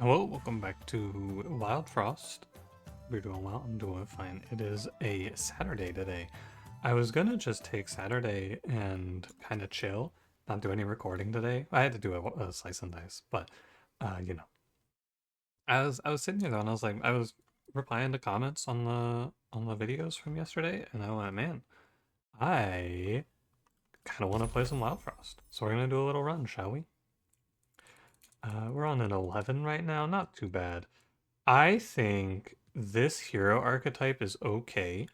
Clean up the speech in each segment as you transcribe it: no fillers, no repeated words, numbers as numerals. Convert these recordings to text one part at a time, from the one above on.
Hello, welcome back to Wildfrost. We're doing well, I'm doing fine. It is a Saturday today. I was gonna just take Saturday and kind of chill, not do any recording today. I had to do a slice and dice, but you know, I was sitting here though, and I was replying to comments on the videos from yesterday, and I went, man, I kind of want to play some Wildfrost. So we're gonna do a little run, shall we? We're on an 11 right now, not too bad. I think this hero archetype is okay.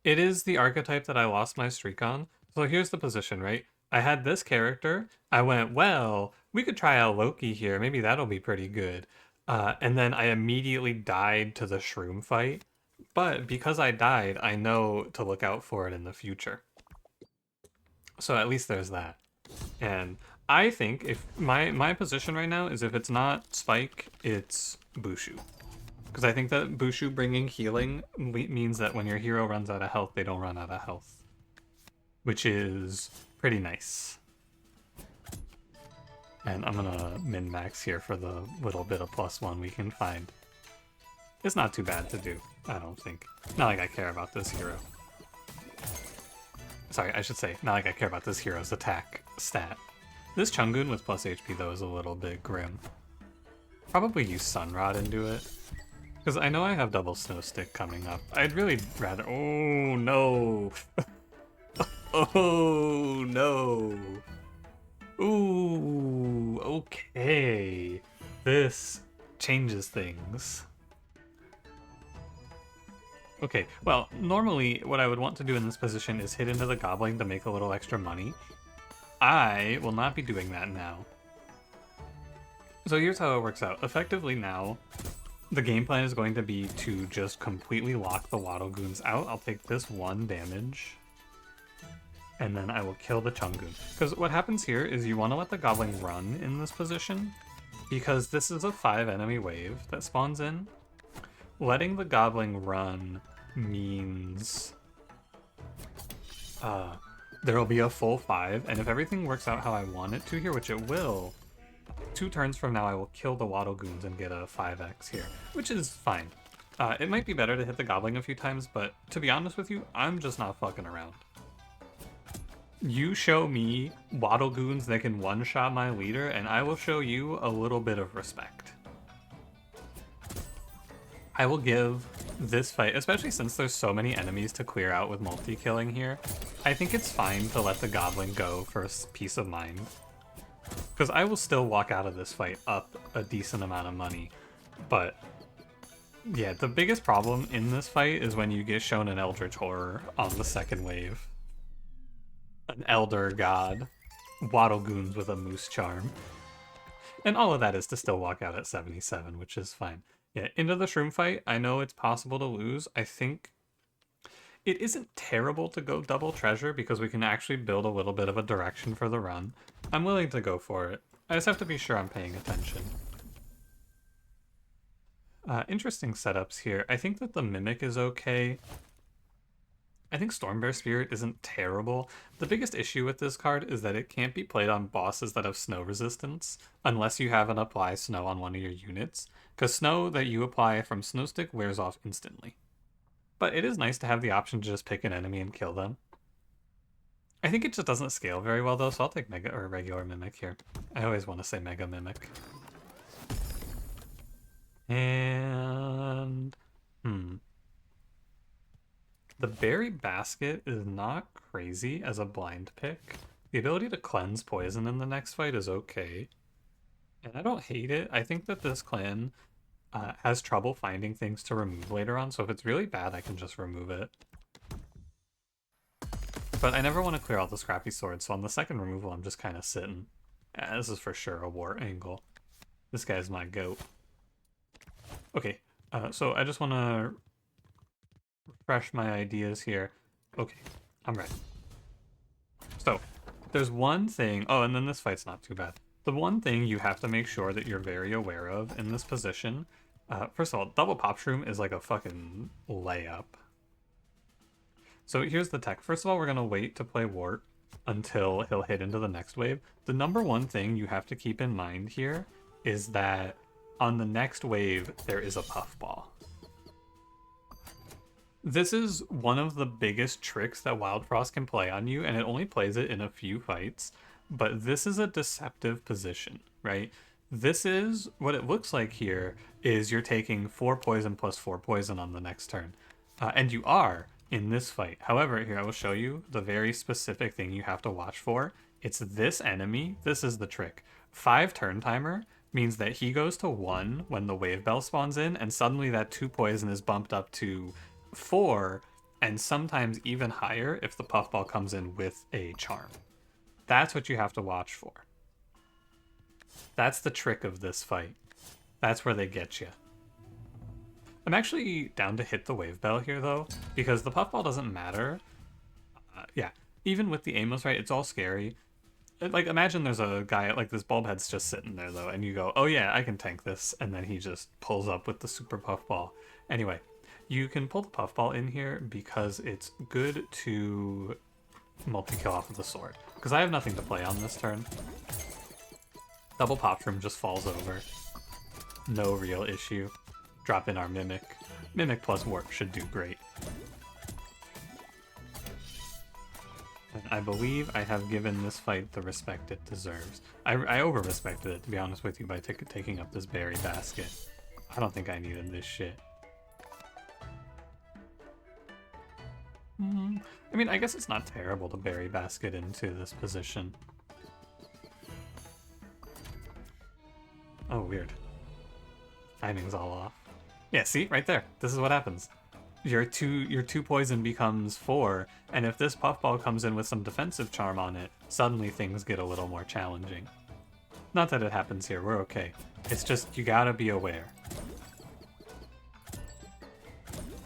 It is the archetype that I lost my streak on. So here's the position, right? I had this character. I went, well, we could try out Loki here. Maybe that'll be pretty good. And then I immediately died to the Shroom fight. But because I died, I know to look out for it in the future. So at least there's that. And I think if my position right now is if it's not Spike, it's Bushu. Because I think that Bushu bringing healing means that when your hero runs out of health, they don't run out of health. Which is pretty nice. And I'm gonna min-max here for the little bit of +1 we can find. It's not too bad to do, I don't think. Not like I care about this hero. Sorry, I should say, not like I care about this hero's attack stat. This Chungun with plus HP though is a little bit grim. Probably use Sunrod into it. Because I know I have double snow stick coming up. I'd really rather... Oh, no. Oh, no. Ooh, okay. This changes things. Okay, well, normally what I would want to do in this position is hit into the Goblin to make a little extra money. I will not be doing that now. So here's how it works out. Effectively now, the game plan is going to be to just completely lock the Waddle Goons out. I'll take this 1 damage, and then I will kill the Chungun. Because what happens here is you want to let the Goblin run in this position, because this is a 5 enemy wave that spawns in. Letting the Goblin run means there will be a full 5, and if everything works out how I want it to here, which it will, 2 turns from now I will kill the Waddle Goons and get a 5x here, which is fine. It might be better to hit the Goblin a few times, but to be honest with you, I'm just not fucking around. You show me Waddle Goons that can one-shot my leader, and I will show you a little bit of respect. I will give this fight, especially since there's so many enemies to clear out with multi-killing here, I think it's fine to let the Goblin go for peace of mind. Because I will still walk out of this fight up a decent amount of money. But yeah, the biggest problem in this fight is when you get shown an Eldritch Horror on the second wave. An Elder God. Waddle Goons with a Moose Charm. And all of that is to still walk out at 77, which is fine. Yeah, into the Shroom fight, I know it's possible to lose. I think it isn't terrible to go double treasure because we can actually build a little bit of a direction for the run. I'm willing to go for it. I just have to be sure I'm paying attention. Interesting setups here. I think that the Mimic is okay. I think Stormbear Spirit isn't terrible. The biggest issue with this card is that it can't be played on bosses that have snow resistance unless you have an apply snow on one of your units, because snow that you apply from Snow Stick wears off instantly. But it is nice to have the option to just pick an enemy and kill them. I think it just doesn't scale very well though, so I'll take Mega or regular Mimic here. I always want to say Mega Mimic. And the Berry Basket is not crazy as a blind pick. The ability to cleanse poison in the next fight is okay. And I don't hate it. I think that this clan has trouble finding things to remove later on, so if it's really bad, I can just remove it. But I never want to clear all the scrappy swords, so on the second removal, I'm just kind of sitting. Yeah, this is for sure a war angle. This guy's my goat. Okay, so I just want to refresh my ideas here. Okay, I'm ready. So, there's one thing... Oh, and then this fight's not too bad. The one thing you have to make sure that you're very aware of in this position... first of all, double pop shroom is like a fucking layup. So here's the tech. First of all, we're going to wait to play Wart until he'll hit into the next wave. The number one thing you have to keep in mind here is that on the next wave, there is a puffball. This is one of the biggest tricks that Wildfrost can play on you, and it only plays it in a few fights, but this is a deceptive position, right? This is, what it looks like here, is you're taking 4 poison plus 4 poison on the next turn. And you are in this fight. However, here I will show you the very specific thing you have to watch for. It's this enemy. This is the trick. 5 turn timer means that he goes to 1 when the wave bell spawns in, and suddenly that 2 poison is bumped up to 4, and sometimes even higher if the puffball comes in with a charm. That's what you have to watch for. That's the trick of this fight. That's where they get you. I'm actually down to hit the wave bell here, though, because the puffball doesn't matter. Yeah, even with the aimless, right, it's all scary. Like, imagine there's a guy, like, this bulb head's just sitting there, though, and you go, oh yeah, I can tank this, and then he just pulls up with the super puffball. Anyway, you can pull the puffball in here because it's good to multi-kill off of the sword. Because I have nothing to play on this turn. Double pop Shroom just falls over. No real issue. Drop in our Mimic. Mimic plus Warp should do great. And I believe I have given this fight the respect it deserves. I over-respected it, to be honest with you, by taking up this berry basket. I don't think I needed this shit. I mean, I guess it's not terrible to berry basket into this position. Oh, weird. Timing's all off. Yeah, see? Right there. This is what happens. Your two poison becomes 4, and if this puffball comes in with some defensive charm on it, suddenly things get a little more challenging. Not that it happens here, we're okay. It's just, you gotta be aware.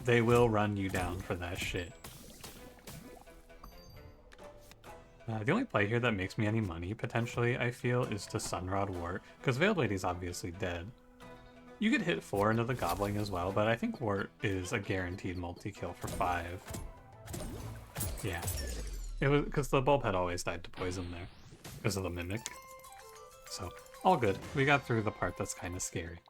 They will run you down for that shit. The only play here that makes me any money, potentially, I feel, is to Sunrod Wart, because Veiled Lady's obviously dead. You could hit 4 into the Gobbling as well, but I think Wart is a guaranteed multi-kill for 5. Yeah. It was because the bulb had always died to poison there, because of the Mimic. So, all good. We got through the part that's kind of scary.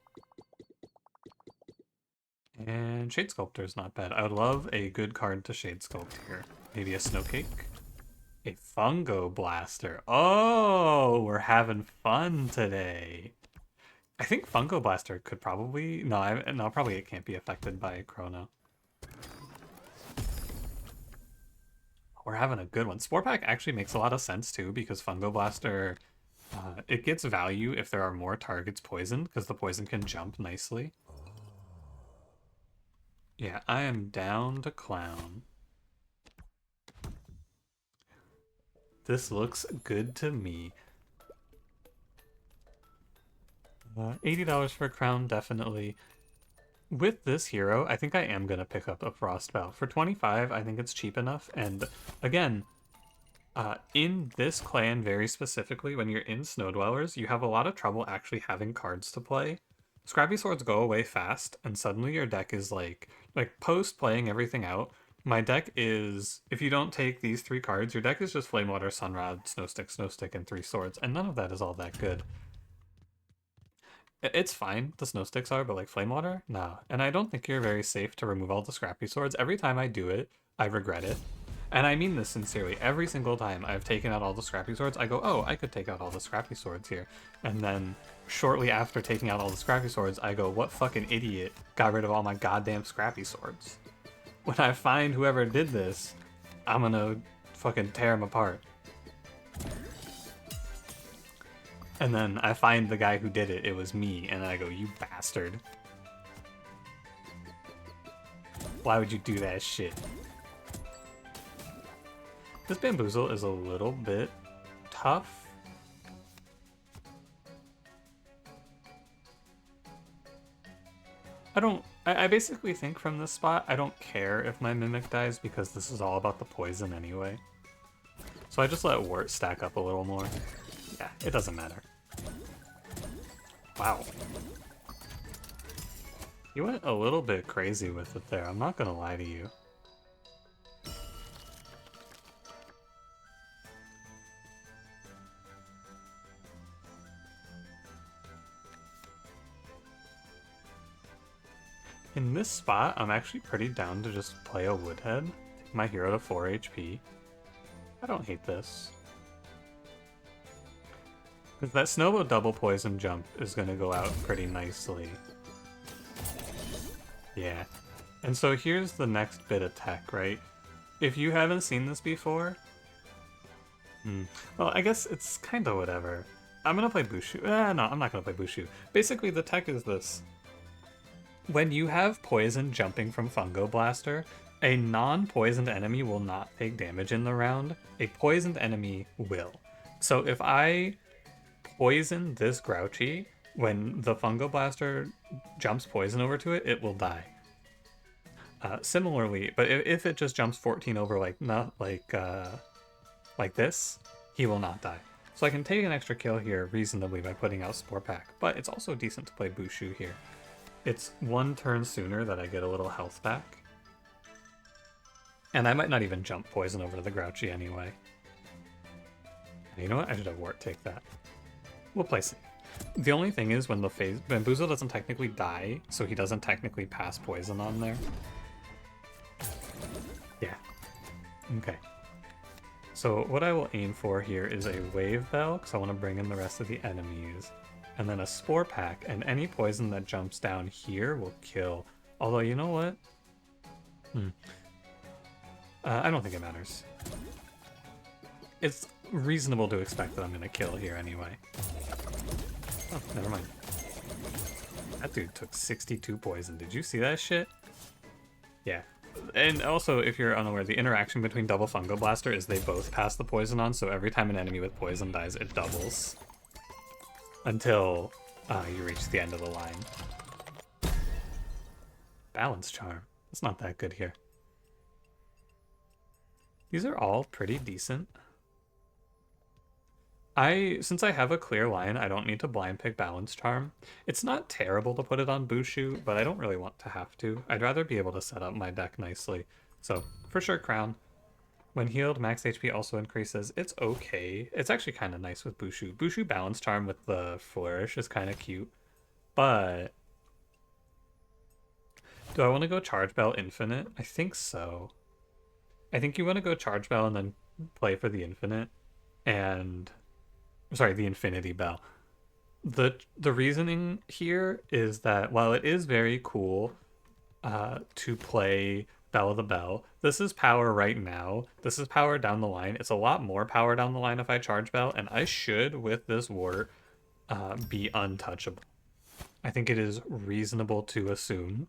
And Shade Sculptor is not bad. I would love a good card to Shade Sculpt here. Maybe a Snowcake? A Fungo Blaster. Oh, we're having fun today. I think Fungo Blaster could probably... No, probably it can't be affected by Chrono. We're having a good one. Spore Pack actually makes a lot of sense too, because Fungo Blaster, it gets value if there are more targets poisoned, because the poison can jump nicely. Yeah, I am down to Clown. This looks good to me. $80 for a crown, definitely. With this hero, I think I am going to pick up a Frostbow. For 25, I think it's cheap enough. And again, in this clan very specifically, when you're in Snow Dwellers, you have a lot of trouble actually having cards to play. Scrappy Swords go away fast, and suddenly your deck is like post playing everything out, my deck is, if you don't take these 3 cards, your deck is just Flame Water, Sunrod, Snowstick, and 3 Swords, and none of that is all that good. It's fine, the Snow Sticks are, but like Flame Water? Nah. And I don't think you're very safe to remove all the Scrappy Swords. Every time I do it, I regret it. And I mean this sincerely. Every single time I've taken out all the Scrappy Swords, I go, oh, I could take out all the Scrappy Swords here. And then shortly after taking out all the Scrappy Swords, I go, what fucking idiot got rid of all my goddamn Scrappy Swords? When I find whoever did this, I'm gonna fucking tear him apart. And then I find the guy who did it, it was me, and I go, you bastard. Why would you do that shit? This Bamboozle is a little bit tough. I basically think from this spot, I don't care if my Mimic dies because this is all about the poison anyway. So I just let Wart stack up a little more. Yeah, it doesn't matter. Wow. You went a little bit crazy with it there, I'm not gonna lie to you. In this spot, I'm actually pretty down to just play a Woodhead. Take my hero to 4 HP. I don't hate this. Because that Snowbow double poison jump is going to go out pretty nicely. Yeah. And so here's the next bit of tech, right? If you haven't seen this before... Well, I guess it's kind of whatever. I'm going to play Bushu. No, I'm not going to play Bushu. Basically, the tech is this. When you have poison jumping from Fungo Blaster, a non-poisoned enemy will not take damage in the round. A poisoned enemy will. So if I poison this Grouchy, when the Fungo Blaster jumps poison over to it, it will die. Similarly, but if it just jumps 14 over like this, he will not die. So I can take an extra kill here reasonably by putting out Spore Pack, but it's also decent to play Bushu here. It's one turn sooner that I get a little health back. And I might not even jump poison over to the Grouchy anyway. And you know what? I should have Wart take that. We'll play safe. The only thing is when the phase Bamboozle doesn't technically die, so he doesn't technically pass poison on there. Yeah. Okay. So what I will aim for here is a Wave Bell, because I want to bring in the rest of the enemies. And then a Spore Pack, and any poison that jumps down here will kill. Although, you know what? I don't think it matters. It's reasonable to expect that I'm going to kill here anyway. Oh, never mind. That dude took 62 poison. Did you see that shit? Yeah. And also, if you're unaware, the interaction between Double Fungo Blaster is they both pass the poison on, so every time an enemy with poison dies, it doubles. Until you reach the end of the line. Balance Charm. It's not that good here. These are all pretty decent. Since I have a clear line, I don't need to blind pick Balance Charm. It's not terrible to put it on Bushu, but I don't really want to have to. I'd rather be able to set up my deck nicely. So, for sure, Crown. When healed, max HP also increases. It's okay. It's actually kind of nice with Bushu. Bushu Balance Charm with the Flourish is kind of cute. But... do I want to go Charge Bell Infinite? I think so. I think you want to go Charge Bell and then play for the Infinite. And... sorry, the Infinity Bell. The reasoning here is that while it is very cool to play Bell of the Bell, this is power right now. This is power down the line. It's a lot more power down the line if I Charge Bell, and I should, with this Wart, be untouchable. I think it is reasonable to assume.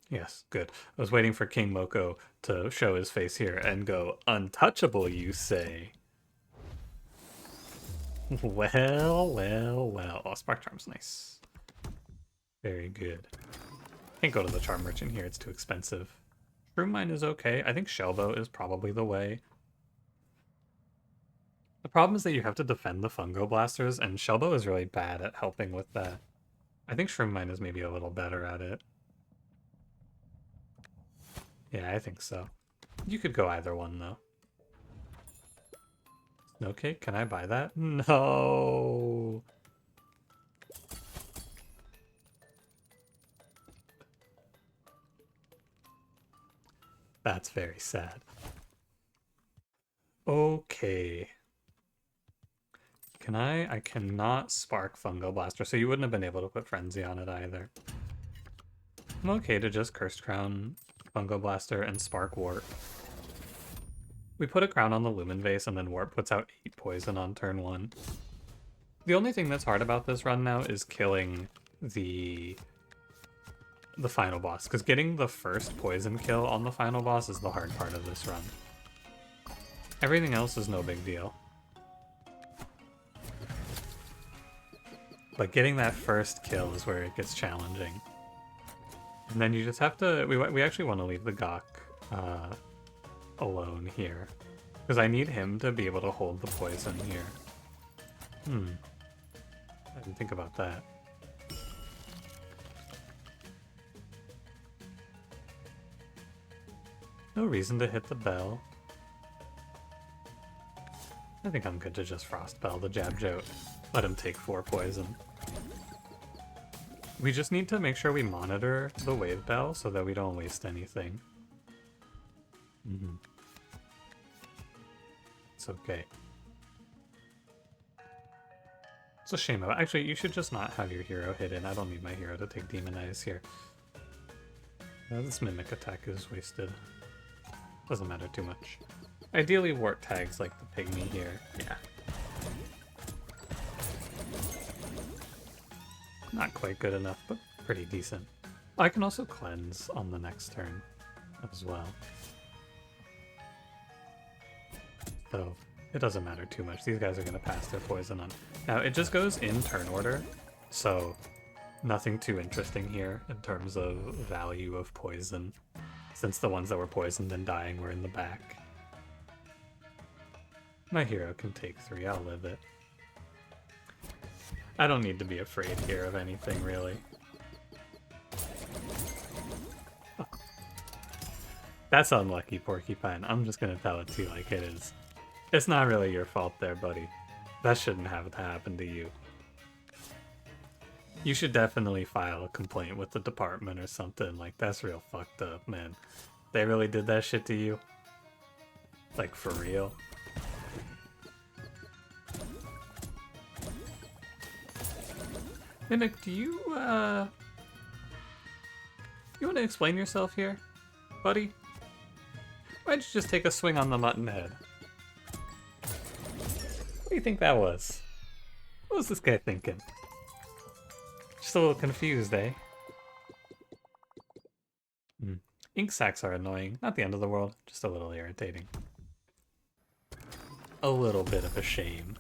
Yes, good. I was waiting for King Moko to show his face here and go, untouchable, you say? Well, well, well. Oh, Spark Charm's nice. Very good. Can't go to the Charm Merchant here, it's too expensive. Shroom Mine is okay. I think Shellbow is probably the way. The problem is that you have to defend the Fungo Blasters, and Shellbow is really bad at helping with that. I think Shroom Mine is maybe a little better at it. Yeah, I think so. You could go either one, though. Snowcake, can I buy that? No! That's very sad. Okay. Can I cannot spark Fungo Blaster, so you wouldn't have been able to put Frenzy on it either. I'm okay to just Cursed Crown Fungo Blaster and Spark Wart. We put a Crown on the Lumen Vase and then Wart puts out 8 poison on turn 1. The only thing that's hard about this run now is killing the final boss, because getting the first poison kill on the final boss is the hard part of this run. Everything else is no big deal. But getting that first kill is where it gets challenging. And then you just have to... We actually want to leave the Gawk alone here. Because I need him to be able to hold the poison here. I didn't think about that. No reason to hit the bell. I think I'm good to just Frost Bell the Jab Jote. Let him take 4 poison. We just need to make sure we monitor the wave bell so that we don't waste anything. It's okay. It's a shame. Actually, you should just not have your hero hidden. I don't need my hero to take Demon Eyes here. This Mimic attack is wasted. Doesn't matter too much. Ideally, Wart tags like the Pygmy here. Yeah. Not quite good enough, but pretty decent. I can also cleanse on the next turn as well. So it doesn't matter too much. These guys are going to pass their poison on. Now, it just goes in turn order, so nothing too interesting here in terms of value of poison, since the ones that were poisoned and dying were in the back. My hero can take 3, I'll live it. I don't need to be afraid here of anything, really. Oh. That's unlucky, Porcupine. I'm just gonna tell it to you like it is. It's not really your fault there, buddy. That shouldn't have to happen to you. You should definitely file a complaint with the department or something. Like, that's real fucked up, man. They really did that shit to you? Like, for real? Mimic, do you want to explain yourself here, buddy? Why'd you just take a swing on the mutton head? What do you think that was? What was this guy thinking? Just a little confused, eh? Ink sacs are annoying. Not the end of the world, just a little irritating. A little bit of a shame.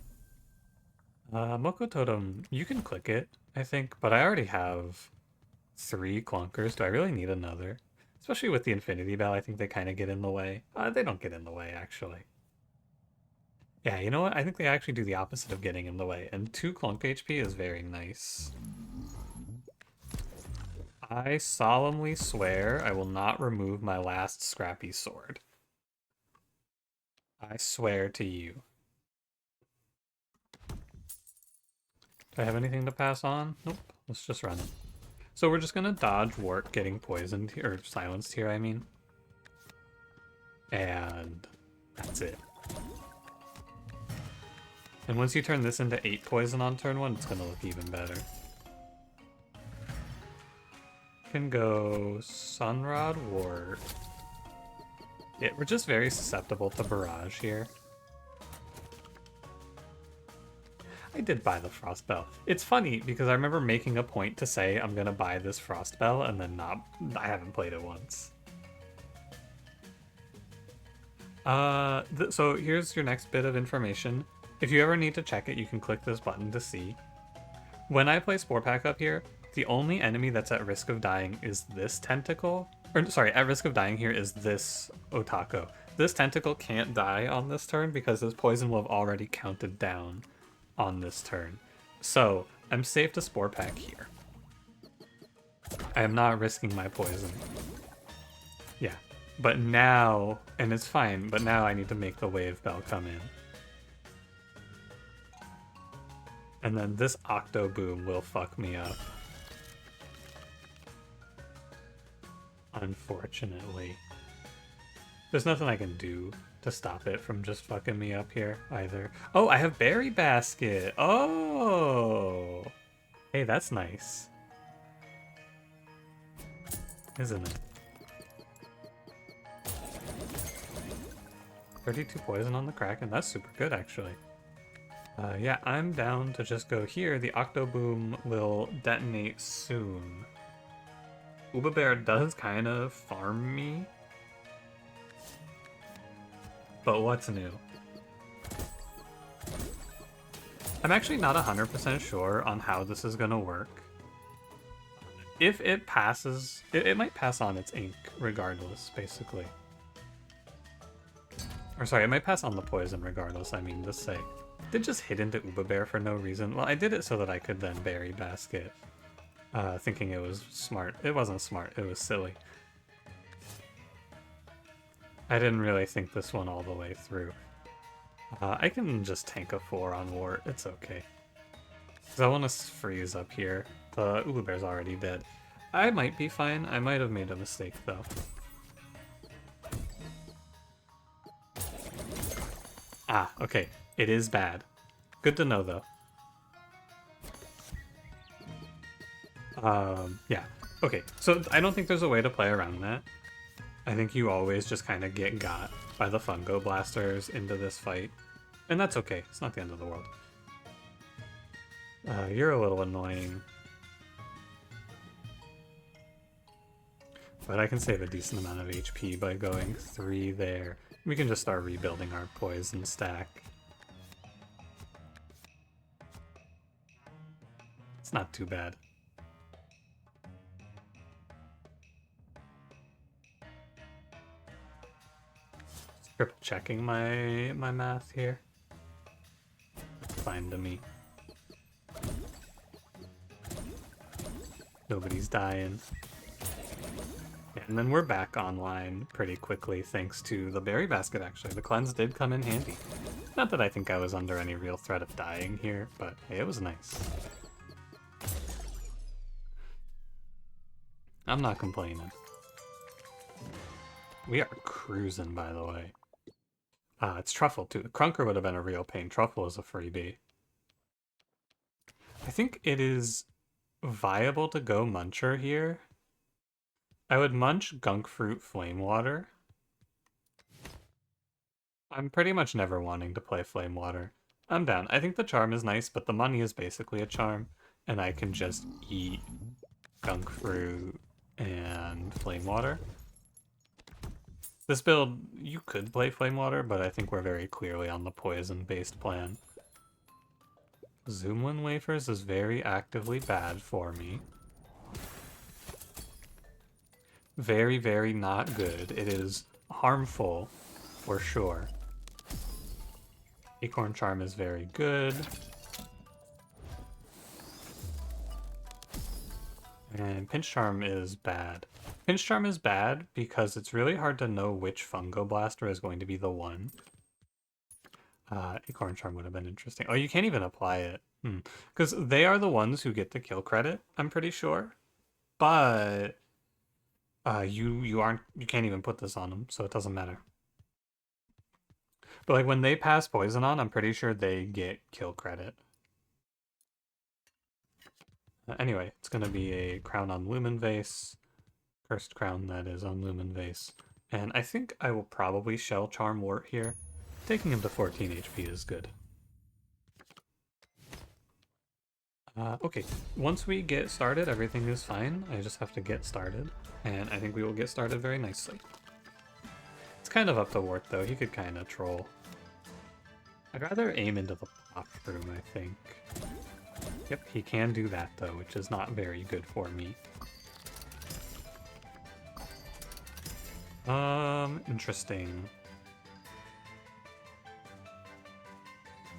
Moko Totem, you can click it, I think, but I already have 3 clunkers. Do I really need another? Especially with the Infinity Bell, I think they kind of get in the way. They don't get in the way, actually. Yeah, you know what? I think they actually do the opposite of getting in the way, and 2 clunk HP is very nice. I solemnly swear I will not remove my last scrappy sword. I swear to you. Do I have anything to pass on? Nope. Let's just run. So we're just gonna dodge Wart getting poisoned here, or silenced here, I mean. And that's it. And once you turn this into 8 poison on turn 1, it's gonna look even better. Can go Sunrod Wart. Yeah, we're just very susceptible to Barrage here. I did buy the Frost Bell. It's funny because I remember making a point to say I'm gonna buy this Frost Bell and then I haven't played it once. So here's your next bit of information. If you ever need to check it, you can click this button to see. When I play Spore Pack up here, the only enemy that's at risk of dying is this tentacle. Or sorry, at risk of dying here is this Otako. This tentacle can't die on this turn because his poison will have already counted down on this turn. So I'm safe to Spore Pack here. I am not risking my poison. Yeah, but now, and it's fine, but now I need to make the Wave Bell come in. And then this Octo Boom will fuck me up. Unfortunately. There's nothing I can do to stop it from just fucking me up here either. Oh, I have Berry Basket. Oh. Hey, that's nice. Isn't it? 32 poison on the Kraken. That's super good, actually. Yeah, I'm down to just go here. The Octo Boom will detonate soon. Uba Bear does kind of farm me. But what's new? I'm actually not 100% sure on how this is going to work. If it passes, it might pass on its ink regardless, basically. Or sorry, it might pass on the poison regardless, I mean to say. Did just hit into Uba Bear for no reason. Well, I did it so that I could then Berry Basket. Thinking it was smart. It wasn't smart, it was silly. I didn't really think this one all the way through. I can just tank a 4 on Wart, it's okay. Because I want to freeze up here. The Ulu Bear's already dead. I might be fine. I might have made a mistake, though. Ah, okay. It is bad. Good to know, though. Yeah. Okay, so I don't think there's a way to play around that. I think you always just kind of get got by the fungo blasters into this fight. And that's okay. It's not the end of the world. You're a little annoying. But I can save a decent amount of HP by going 3 there. We can just start rebuilding our poison stack. It's not too bad. Triple checking my math here. It's fine to me. Nobody's dying. And then we're back online pretty quickly thanks to the berry basket, actually. The cleanse did come in handy. Not that I think I was under any real threat of dying here, but hey, it was nice. I'm not complaining. We are cruising, by the way. It's Truffle, too. Crunker would have been a real pain. Truffle is a freebie. I think it is viable to go Muncher here. I would munch Gunk Fruit Flame Water. I'm pretty much never wanting to play Flame Water. I'm down. I think the charm is nice, but the money is basically a charm, and I can just eat Gunk Fruit and Flame Water. This build, you could play Flame Water, but I think we're very clearly on the poison-based plan. Zoomlin Wafers is very actively bad for me. Very, very not good. It is harmful, for sure. Acorn Charm is very good. And Pinch Charm is bad. Pinch Charm is bad because it's really hard to know which Fungo Blaster is going to be the one. Acorn Charm would have been interesting. Oh, you can't even apply it. Because they are the ones who get the kill credit, I'm pretty sure. But you can't even put this on them, so it doesn't matter. But like when they pass poison on, I'm pretty sure they get kill credit. Anyway, it's gonna be a crown on Lumen Vase. Cursed crown that is on Lumen Vase. And I think I will probably Shell Charm Wart here. Taking him to 14 HP is good. Okay, once we get started, everything is fine. I just have to get started, and I think we will get started very nicely. It's kind of up to Wart, though. He could kind of troll. I'd rather aim into the pop room, I think. Yep, he can do that, though, which is not very good for me. Interesting.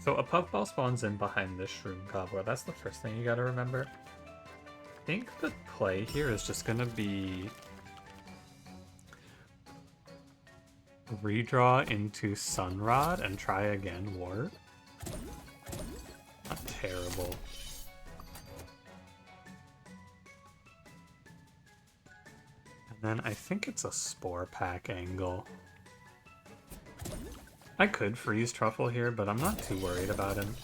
So a puffball spawns in behind this Shroom Cobbler. That's the first thing you gotta remember. I think the play here is just gonna be redraw into Sunrod and try again Wart. Not terrible. And then I think it's a Spore Pack angle. I could freeze Truffle here, but I'm not too worried about him.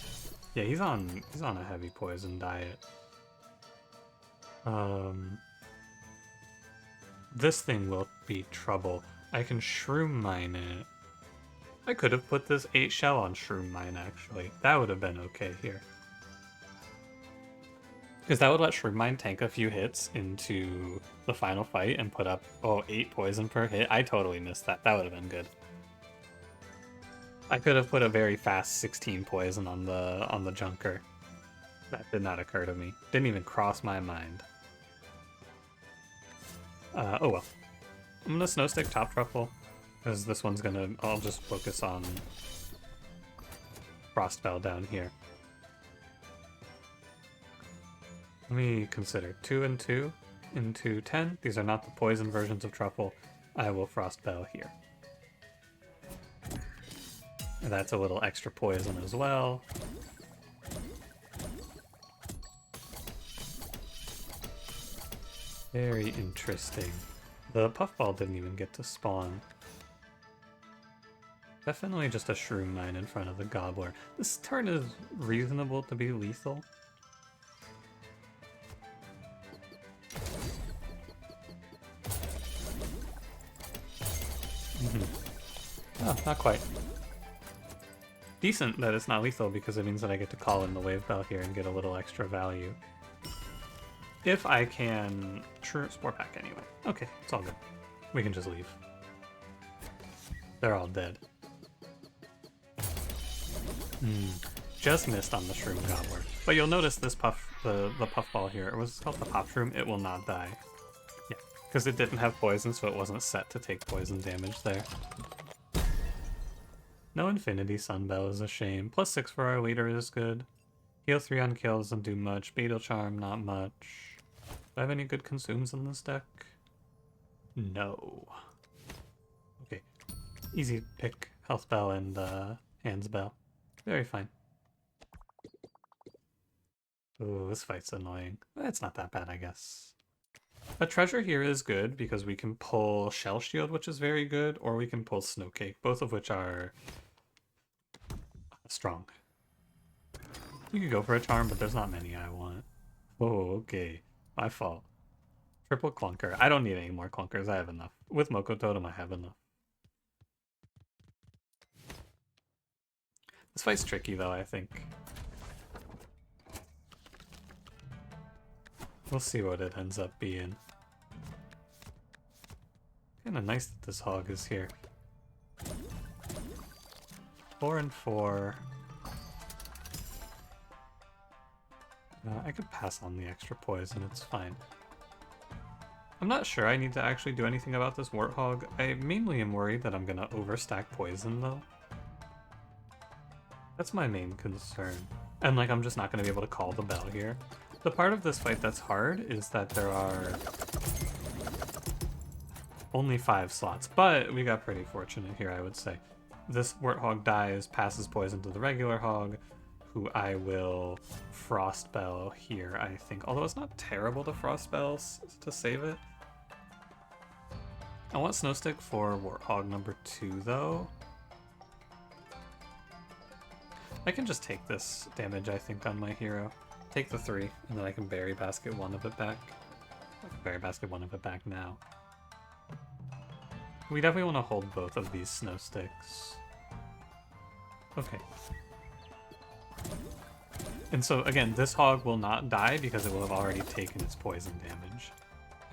Yeah, he's on a heavy poison diet. This thing will be trouble. I can Shroom Mine it. I could have put this 8 shell on Shroom Mine, actually. That would have been okay here. Because that would let Shroom Mine tank a few hits into the final fight and put up, 8 poison per hit. I totally missed that. That would have been good. I could have put a very fast 16 poison on the Junker. That did not occur to me. Didn't even cross my mind. Oh well. I'm gonna Snow Stick Top Truffle, because this one's gonna... I'll just focus on Frostbell down here. Let me consider 2 and 2 into 10. These are not the poison versions of Truffle. I will Frostbell here. And that's a little extra poison as well. Very interesting. The puffball didn't even get to spawn. Definitely just a Shroom mine in front of the gobbler. This turn is reasonable to be lethal. Oh, not quite. Decent that it's not lethal because it means that I get to call in the wave bell here and get a little extra value. If I can... True Spore Pack anyway. Okay, it's all good. We can just leave. They're all dead. Just missed on the Shroom Gobbler. But you'll notice this the puffball here, or was it called the Pop Shroom? It will not die. Yeah, because it didn't have poison, so it wasn't set to take poison damage there. No Infinity Sunbell is a shame. +6 for our leader is good. Heal 3 on kill doesn't do much. Beetle Charm, not much. Do I have any good consumes in this deck? No. Okay. Easy pick. Health Bell and Hands Bell. Very fine. Ooh, this fight's annoying. It's not that bad, I guess. A treasure here is good because we can pull Shell Shield, which is very good, or we can pull Snowcake, both of which are strong. You could go for a charm, but there's not many I want. Oh, okay. My fault. Triple Clunker. I don't need any more Clunkers. I have enough. With Moko Totem, I have enough. This fight's tricky, though, I think. We'll see what it ends up being. Kinda nice that this hog is here. 4 and 4. I could pass on the extra poison, it's fine. I'm not sure I need to actually do anything about this Warthog. I mainly am worried that I'm gonna overstack poison, though. That's my main concern. And like, I'm just not gonna be able to call the bell here. The part of this fight that's hard is that there are only 5 slots, but we got pretty fortunate here, I would say. This Warthog dies, passes poison to the regular hog, who I will Frostbell here, I think. Although it's not terrible to Frostbell to save it. I want Snowstick for Warthog number 2, though. I can just take this damage, I think, on my hero. Take the 3, and then I can Berry Basket 1 of it back. I can Berry Basket 1 of it back now. We definitely want to hold both of these Snow Sticks. Okay. And so, again, this hog will not die because it will have already taken its poison damage.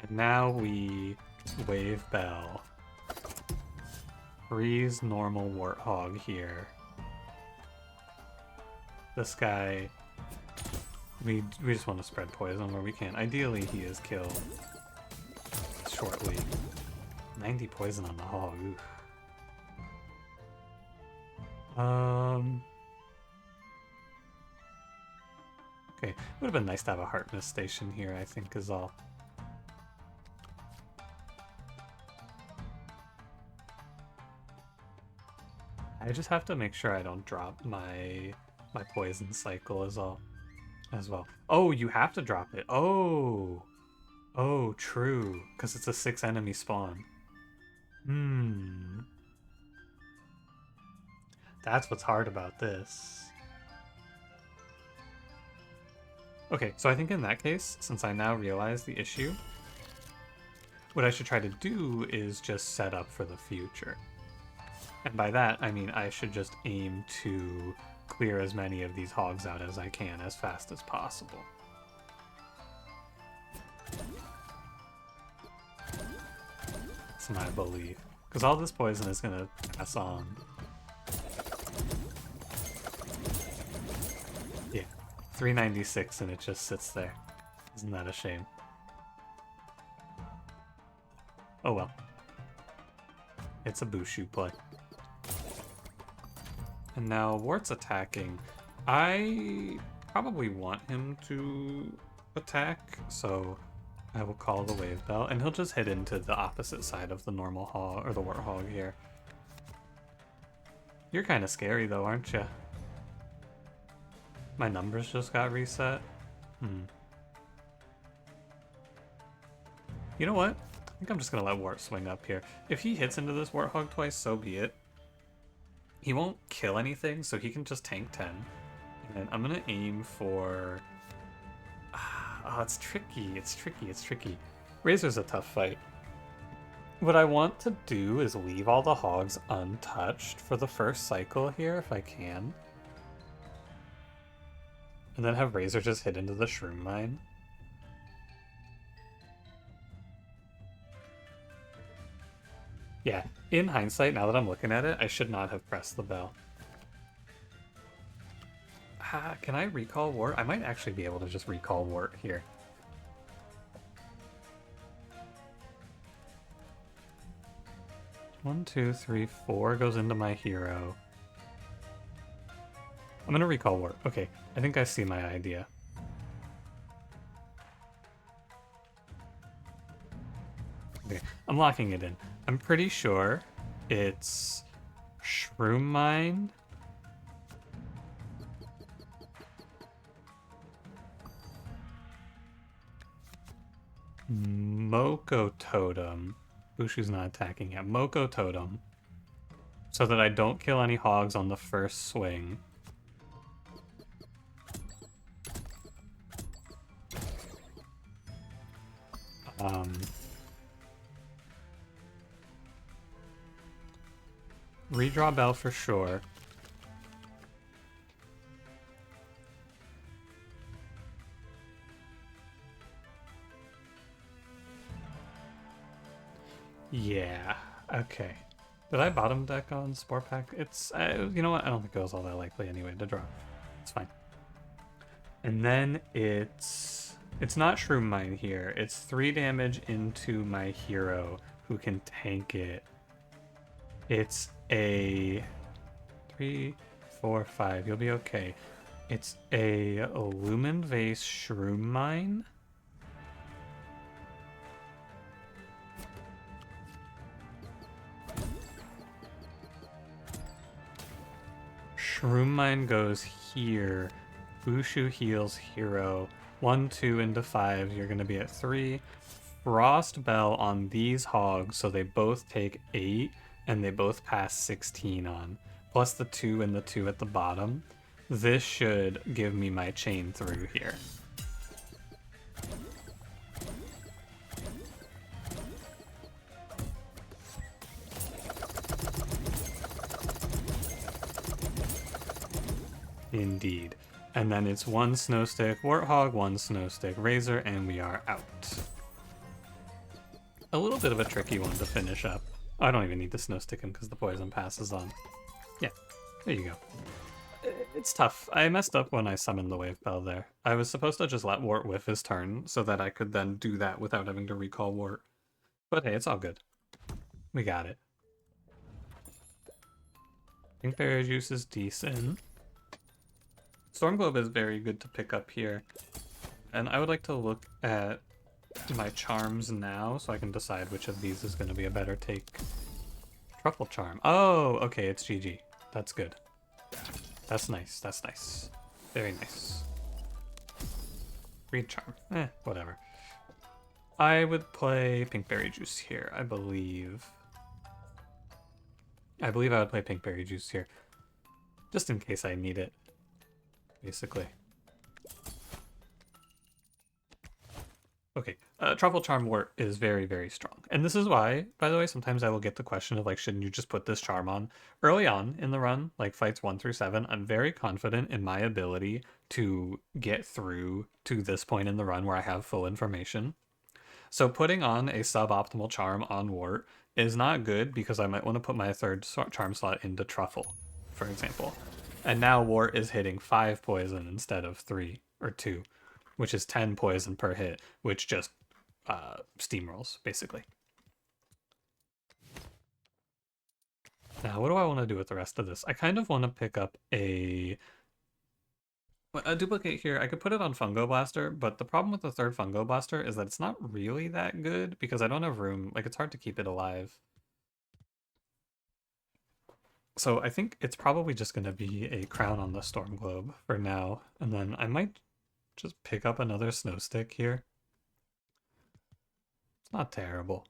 And now we Wave Bell. Freeze normal Warthog here. This guy... We just want to spread poison where we can. Ideally, he is killed shortly. 90 poison on the hog. Oof. Okay, would have been nice to have a Heart Mist station here, I think, is all. I just have to make sure I don't drop my poison cycle is all. As well. Oh, you have to drop it. Oh. Oh, true. Because it's a 6 enemy spawn. That's what's hard about this. Okay, so I think in that case, since I now realize the issue, what I should try to do is just set up for the future. And by that, I mean I should just aim to clear as many of these hogs out as I can as fast as possible. That's my belief. Because all this poison is going to pass on. Yeah, 396 and it just sits there. Isn't that a shame? Oh well. It's a Bushu play. And now Wart's attacking. I probably want him to attack, so I will call the Wave Bell, and he'll just hit into the opposite side of the normal hog, or the Warthog here. You're kind of scary though, aren't you? My numbers just got reset. You know what? I think I'm just gonna let Wart swing up here. If he hits into this Warthog twice, so be it. He won't kill anything, so he can just tank 10. And I'm gonna aim for... Oh, it's tricky, it's tricky, it's tricky. Razer's a tough fight. What I want to do is leave all the hogs untouched for the first cycle here, if I can. And then have Razer just hit into the Shroom Mine. Yeah, in hindsight, now that I'm looking at it, I should not have pressed the bell. Can I recall Wart? I might actually be able to just recall Wart here. One, two, three, four goes into my hero. I'm gonna recall Wart. Okay, I think I see my idea. Okay, I'm locking it in. I'm pretty sure it's Shroom Mine. Moko Totem. Bushu's not attacking yet. Moko Totem. So that I don't kill any hogs on the first swing. Redraw Bell for sure. Yeah, okay. Did I bottom deck on Spore Pack? It's, you know what? I don't think it was all that likely anyway to draw. It's fine. And then it's not Shroom Mine here. It's 3 damage into my hero who can tank it. It's a 3, 4, 5. You'll be okay. It's a Lumen Vase Shroom Mine. Shroom Mine goes here. Bushu heals hero. 1, 2 into 5. You're going to be at 3. Frost Bell on these hogs, so they both take 8, and they both pass 16 on. Plus the 2 and the 2 at the bottom. This should give me my chain through here. Indeed. And then it's 1 snow stick Warthog, 1 snow stick Razer, and we are out. A little bit of a tricky one to finish up. I don't even need to snow stick him because the poison passes on. Yeah, there you go. It's tough. I messed up when I summoned the Wave Bell there. I was supposed to just let Wart whiff his turn so that I could then do that without having to recall Wart. But hey, it's all good. We got it. Pink Berry Juice is decent. Stormglobe is very good to pick up here. And I would like to look at my charms now so I can decide which of these is going to be a better take. Truffle Charm. Oh, okay, it's GG. That's good. That's nice, that's nice. Very nice. Reed Charm. Whatever. I would play Pink Berry Juice here, I believe. I would play Pink Berry Juice here. Just in case I need it. Basically. Okay, Truffle Charm Wart is very, very strong. And this is why, by the way, sometimes I will get the question of, like, shouldn't you just put this charm on? Early on in the run, like fights 1 through 7, I'm very confident in my ability to get through to this point in the run where I have full information. So putting on a suboptimal charm on Wart is not good because I might want to put my 3rd charm slot into Truffle, for example. And now Wart is hitting 5 poison instead of 3 or 2. Which is 10 poison per hit, which just steamrolls, basically. Now, what do I want to do with the rest of this? I kind of want to pick up a duplicate here. I could put it on Fungo Blaster, but the problem with the 3rd Fungo Blaster is that it's not really that good because I don't have room. Like, it's hard to keep it alive. So I think it's probably just going to be a Crown on the Storm Globe for now, and then I might just pick up another snow stick here. It's not terrible.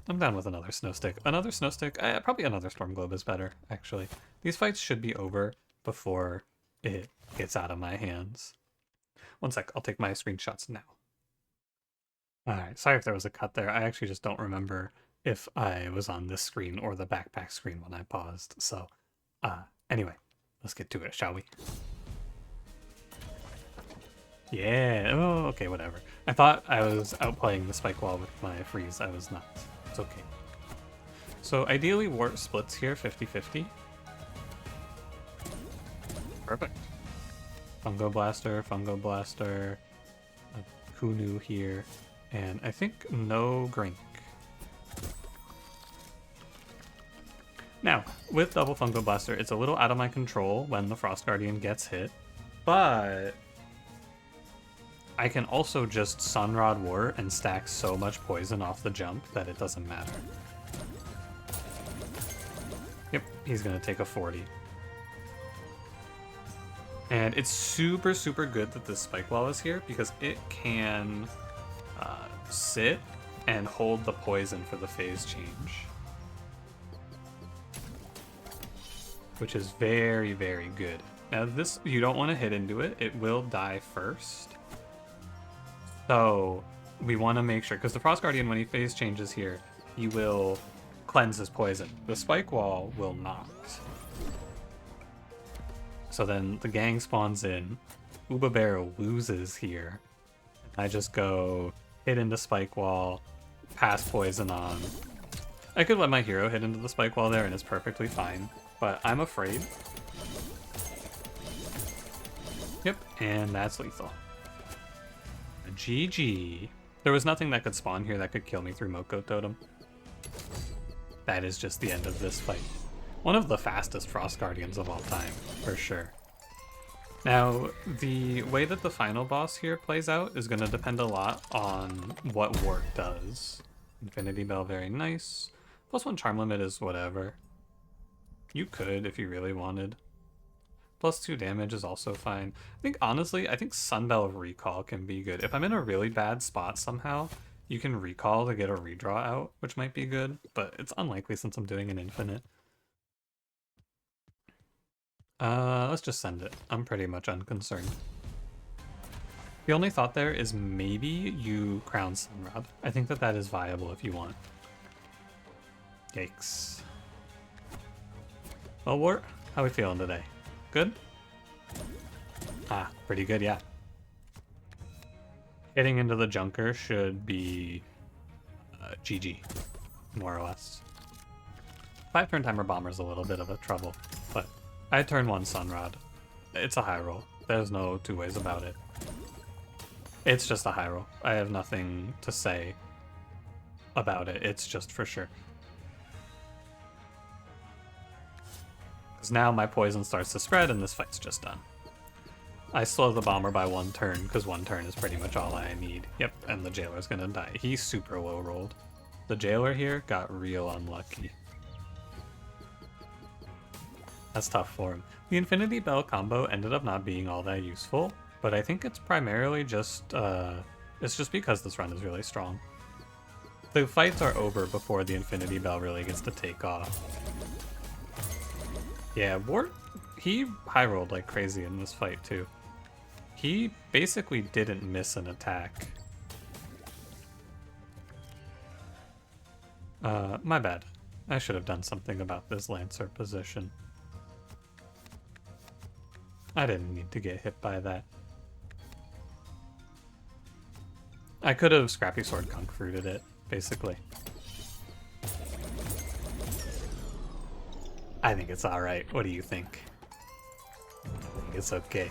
I'm down with another snow stick. Another snow stick, probably another storm globe is better, actually. These fights should be over before it gets out of my hands. One sec, I'll take my screenshots now. Alright, sorry if there was a cut there. I actually just don't remember if I was on this screen or the backpack screen when I paused. So, anyway, let's get to it, shall we? Yeah, oh, okay, whatever. I thought I was outplaying the spike wall with my freeze. I was not. It's okay. So ideally, wart splits here 50-50. Perfect. Fungo Blaster, a Kunu here, and I think no Grink. Now, with double Fungo Blaster, it's a little out of my control when the Frost Guardian gets hit, but I can also just Sunrod Wart and stack so much poison off the jump that it doesn't matter. Yep, he's gonna take a 40. And it's super, super good that this Spike Wall is here because it can sit and hold the poison for the phase change. Which is very, very good. Now this, you don't want to hit into it. It will die first. So we want to make sure, because the Frost Guardian, when he phase changes here, he will cleanse his poison. The Spike Wall will not. So then the gang spawns in. Uba Bear loses here. I just go hit into Spike Wall, pass poison on. I could let my hero hit into the Spike Wall there and it's perfectly fine, but I'm afraid. Yep, and that's lethal. GG. There was nothing that could spawn here that could kill me through Moko Totem. That is just the end of this fight. One of the fastest Frost Guardians of all time, for sure. Now, the way that the final boss here plays out is going to depend a lot on what Wart does. Infinity Bell, very nice. +1 Charm Limit is whatever. You could if you really wanted. +2 damage is also fine. I think, honestly, I think Sunbell Recall can be good. If I'm in a really bad spot somehow, you can recall to get a redraw out, which might be good, but it's unlikely since I'm doing an infinite. Let's just send it. I'm pretty much unconcerned. The only thought there is maybe you crown Sunrod. I think that that is viable if you want. Yikes. Well, Wart, how we feeling today? Good? Ah, pretty good, yeah. Hitting into the Junker should be GG, more or less. 5-turn timer Bomber's a little bit of a trouble, but I turn 1 Sunrod. It's a high roll. There's no two ways about it. It's just a high roll. I have nothing to say about it. It's just for sure. Because now my poison starts to spread and this fight's just done. I slow the Bomber by 1 turn because 1 turn is pretty much all I need. Yep, and the Jailer's gonna die. He's super low rolled. The Jailer here got real unlucky. That's tough for him. The Infinity Bell combo ended up not being all that useful, but I think it's primarily just, it's just because this run is really strong. The fights are over before the Infinity Bell really gets to take off. Yeah, Wart, he high rolled like crazy in this fight too. He basically didn't miss an attack. My bad. I should have done something about this Lancer position. I didn't need to get hit by that. I could have Scrappy Sword Kung Fruited it, basically. I think it's alright. What do you think? I think it's okay.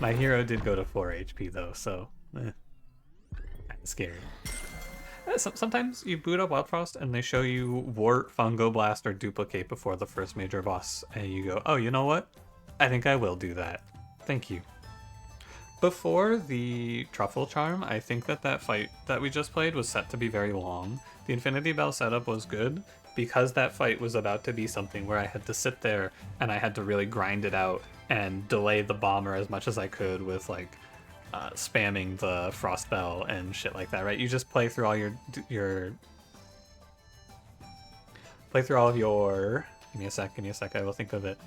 My hero did go to 4 HP though, so kinda scary. Sometimes you boot up Wildfrost and they show you Wart, Fungo Blast, or Duplicate before the first major boss, and you go, oh, you know what? I think I will do that. Thank you. Before the Truffle Charm, I think that that fight that we just played was set to be very long. The Infinity Bell setup was good because that fight was about to be something where I had to sit there and I had to really grind it out and delay the Bomber as much as I could with like spamming the frost bell and shit like that, right? You just play through all your play through all of your. Give me a sec. I will think of it.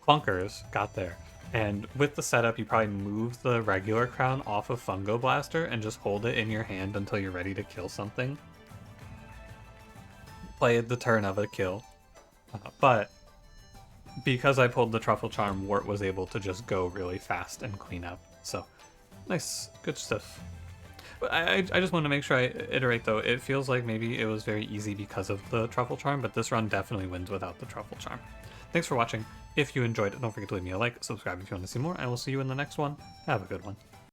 Clunkers got there. And with the setup, you probably move the regular crown off of Fungo Blaster and just hold it in your hand until you're ready to kill something. Play the turn of a kill. But because I pulled the Truffle Charm, Wart was able to just go really fast and clean up. So, nice. Good stuff. But I just want to make sure I iterate, though. It feels like maybe it was very easy because of the Truffle Charm, but this run definitely wins without the Truffle Charm. Thanks for watching. If you enjoyed it, don't forget to leave me a like, subscribe if you want to see more, and we'll see you in the next one. Have a good one.